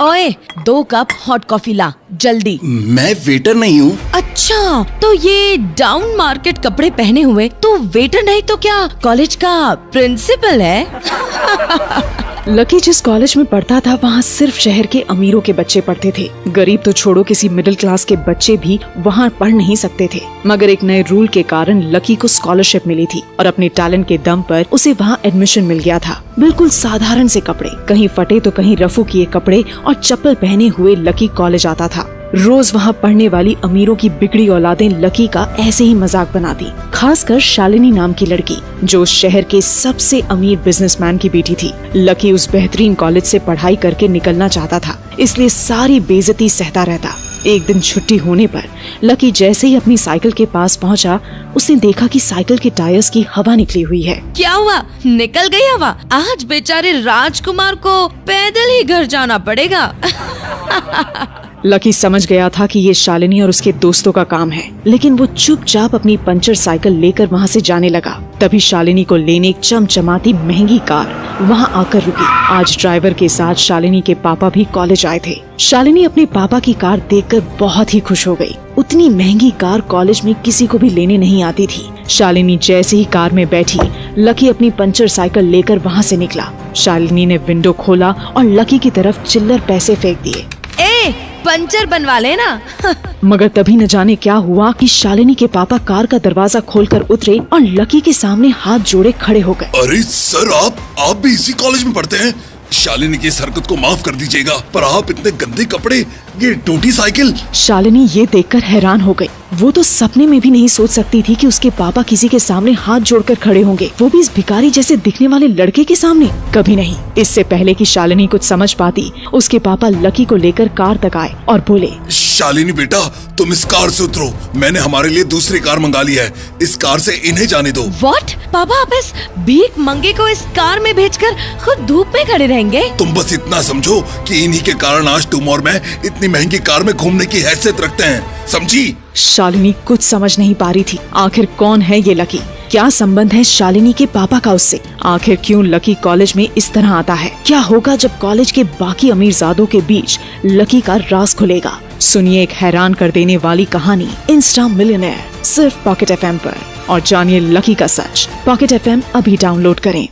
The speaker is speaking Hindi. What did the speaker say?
ओए 2 कप हॉट कॉफी ला जल्दी। मैं वेटर नहीं हूँ। अच्छा, तो ये डाउन मार्केट कपड़े पहने हुए तो वेटर नहीं तो क्या कॉलेज का प्रिंसिपल है? लकी जिस कॉलेज में पढ़ता था वहाँ सिर्फ शहर के अमीरों के बच्चे पढ़ते थे। गरीब तो छोड़ो, किसी मिडिल क्लास के बच्चे भी वहाँ पढ़ नहीं सकते थे। मगर एक नए रूल के कारण लकी को स्कॉलरशिप मिली थी और अपने टैलेंट के दम पर उसे वहाँ एडमिशन मिल गया था। बिल्कुल साधारण से कपड़े, कहीं फटे तो कहीं रफू किए कपड़े और चप्पल पहने हुए लकी कॉलेज आता था। रोज वहाँ पढ़ने वाली अमीरों की बिगड़ी औलादें लकी का ऐसे ही मजाक बनाती, खासकर शालिनी नाम की लड़की जो उस शहर के सबसे अमीर बिजनेसमैन की बेटी थी। लकी उस बेहतरीन कॉलेज से पढ़ाई करके निकलना चाहता था, इसलिए सारी बेइज्जती सहता रहता। एक दिन छुट्टी होने पर लकी जैसे ही अपनी साइकिल के पास पहुंचा, उसने देखा कि साइकिल के टायर्स की हवा निकली हुई है। क्या हुआ? निकल गई हवा? आज बेचारे राजकुमार को पैदल ही घर जाना पड़ेगा। लकी समझ गया था कि ये शालिनी और उसके दोस्तों का काम है, लेकिन वो चुपचाप अपनी पंचर साइकिल लेकर वहाँ से जाने लगा। तभी शालिनी को लेने एक चमचमाती महंगी कार वहाँ आकर रुकी। आज ड्राइवर के साथ शालिनी के पापा भी कॉलेज आए थे। शालिनी अपने पापा की कार देखकर बहुत ही खुश हो गई। उतनी महंगी कार कॉलेज में किसी को भी लेने नहीं आती थी। शालिनी जैसे ही कार में बैठी, लकी अपनी पंचर साइकिल लेकर वहाँ से निकला। शालिनी ने विंडो खोला और लकी की तरफ चिल्लर पैसे फेंक दिए। पंचर बनवा लेना। मगर तभी न जाने क्या हुआ कि शालिनी के पापा कार का दरवाजा खोलकर उतरे और लकी के सामने हाथ जोड़े खड़े हो गए। अरे सर, आप भी इसी कॉलेज में पढ़ते हैं? शालिनी की इस हरकत को माफ कर दीजिएगा, पर आप इतने गंदे कपड़े, ये टूटी साइकिल। शालिनी ये देखकर हैरान हो गई। वो तो सपने में भी नहीं सोच सकती थी कि उसके पापा किसी के सामने हाथ जोड़कर खड़े होंगे, वो भी इस भिखारी जैसे दिखने वाले लड़के के सामने। कभी नहीं। इससे पहले कि शालिनी कुछ समझ पाती, उसके पापा लकी को लेकर कार तक आए और बोले, शालिनी बेटा, तुम इस कार से उतरो। मैंने हमारे लिए दूसरी कार मंगा ली है, इस कार से इन्हें जाने दो। व्हाट? पापा आप इस भीख मंगे को इस कार में भेजकर खुद धूप में खड़े रहेंगे? तुम बस इतना समझो कि इन्हीं के कारण आज तुम और मैं इतनी महंगी कार में घूमने की हैसियत रखते हैं, समझी? शालिनी कुछ समझ नहीं पा रही थी। आखिर कौन है ये लकी? क्या संबंध है शालिनी के पापा का उससे? आखिर क्यों लकी कॉलेज में इस तरह आता है? क्या होगा जब कॉलेज के बाकी अमीरजादों के बीच लकी का राज खुलेगा? सुनिए एक हैरान कर देने वाली कहानी इंस्टा मिलियनेयर, सिर्फ पॉकेट FM पर, और जानिए लकी का सच। पॉकेट FM अभी डाउनलोड करें।